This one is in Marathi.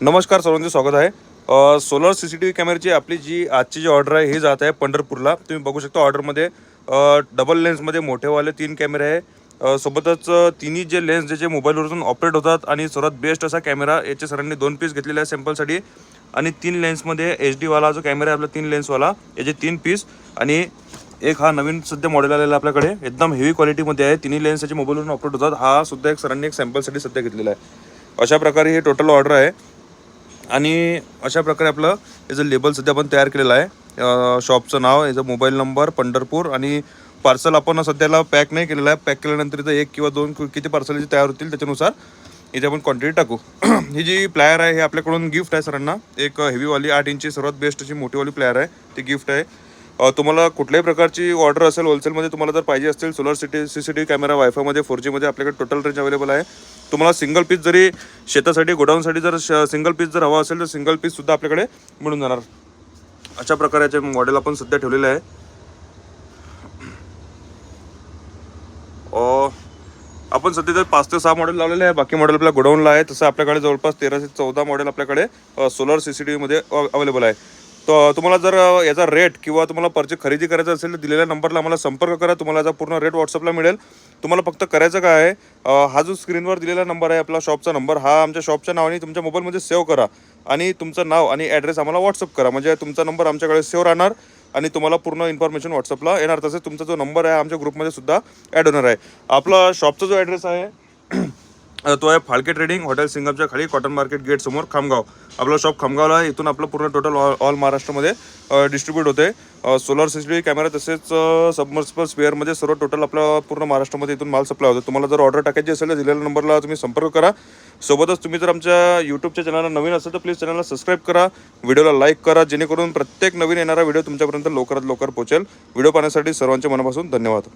नमस्कार सर्वांचं स्वागत आहे. सोलर CCTV कॅमेऱ्याची आपली जी आजची जी ऑर्डर आहे ही जात आहे पंढरपूरला. तुम्ही बघू शकता ऑर्डरमध्ये डबल लेन्समध्ये मोठेवाले 3 कॅमेरे आहे. सोबतच तिन्ही जे लेन्स ज्याचे मोबाईलवरून ऑपरेट होतात आणि सर्वात बेस्ट असा कॅमेरा याचे सरांनी 2 पीस घेतलेले आहे सॅम्पलसाठी. आणि 3 लेन्समध्ये HD वाला जो कॅमेरा आहे आपला 3 लेन्सवाला याचे 3 पीस. आणि एक हा नवीन सध्या मॉडेल आलेला आपल्याकडे एकदम हेवी क्वालिटीमध्ये आहे. तिन्ही लेन्स याचे मोबाईलवरून ऑपरेट होतात. हा सुद्धा एक सरांनी एक सॅम्पलसाठी सध्या घेतलेला आहे. अशा प्रकारे ही टोटल ऑर्डर आहे. आणि अशा प्रकारे आपलं याचं लेबल सध्या आपण तयार केलेलं आहे. शॉपचं नाव, याचा मोबाईल नंबर, पंढरपूर. आणि पार्सल आपण सध्याला पॅक नाही केलेलं आहे. पॅक केल्यानंतर इथं 1 किंवा 2 किती पार्सल तयार होतील त्याच्यानुसार इथे आपण क्वांटिटी टाकू. ही जी प्लायर आहे हे आपल्याकडून गिफ्ट आहे सरांना. एक हेवीवाली 8 इंची सर्वात बेस्ट अशी मोठीवाली प्लायर आहे, ती गिफ्ट आहे. तुम्हाला कुठल्याही प्रकारची ऑर्डर असेल होलसेलमध्ये तुम्हाला जर पाहिजे असतील सोलर CCTV कॅमेरा वायफायमध्ये 4G मध्ये आपल्याकडे टोटल रेंज अवेलेबल आहे. तुम्हाला सिंगल पीस जरी शेतासाठी गोडाऊनसाठी जर सिंगल पीस जर हवा असेल तर सिंगल पीससुद्धा आपल्याकडे मिळून जाणार. अशा प्रकारचे मॉडेल आपण सध्या ठेवलेलं आहे. आपण सध्या तर 5 ते 6 मॉडेल लावलेले आहे. बाकी मॉडेल आपल्या गोडाऊनला आहे. तसं आपल्याकडे जवळपास 13 ते 14 मॉडेल आपल्याकडे सोलर CCTV मध्ये अवेलेबल आहे. तर तुम्हाला जर याचा रेट किंवा तुम्हाला खरेदी करायचं असेल तर दिलेल्या नंबरला आम्हाला संपर्क करा. तुम्हाला याचा पूर्ण रेट व्हॉट्सअपला मिळेल. तुम्हाला फक्त करायचं काय आहे, हा जो स्क्रीनवर दिलेला नंबर आहे आपला शॉपचा नंबर, हा आमच्या शॉपच्या नावाने तुमच्या मोबाईलमध्ये सेव्ह करा. आणि तुमचं नाव आणि ॲड्रेस आम्हाला व्हॉट्सअप करा. म्हणजे तुमचा नंबर आमच्याकडे सेव्ह राहणार आणि तुम्हाला पूर्ण इन्फॉर्मेशन व्हॉट्सअपला येणार. तसेच तुमचा जो नंबर आहे आमच्या ग्रुपमध्ये सुद्धा ॲड होणार आहे. आपला शॉपचा जो ॲड्रेस आहे तो आहे फाळके ट्रेडिंग, हॉटेल सिंगमच्या खाली, कॉटन मार्केट गेट समोर, खामगाव. आपलं शॉप खामगावला आहे. इथून आपलं पूर्ण टोटल ऑल महाराष्ट्रामध्ये डिस्ट्रीब्यूट होते. सोलर CCTV कॅमेरा तसेच सबमर्सिबल स्पेअरमध्ये सर्व टोटल आपलं पूर्ण महाराष्ट्रामध्ये इथून माल सप्लाय होतो. तुम्हाला जर ऑर्डर टाकायची असेल तर दिलेल्या नंबरला तुम्ही संपर्क करा. सोबतच तुम्ही जर आमच्या यूट्यूबच्या चॅनलला नवीन असेल तर प्लीज चॅनलला सबस्क्राईब करा, व्हिडिओला लाईक करा, जेणेकरून प्रत्येक नवीन येणारा व्हिडिओ तुमच्यापर्यंत लवकरात लवकर पोहोचेल. व्हिडिओ पाहण्यासाठी सर्वांचे मनापासून धन्यवाद.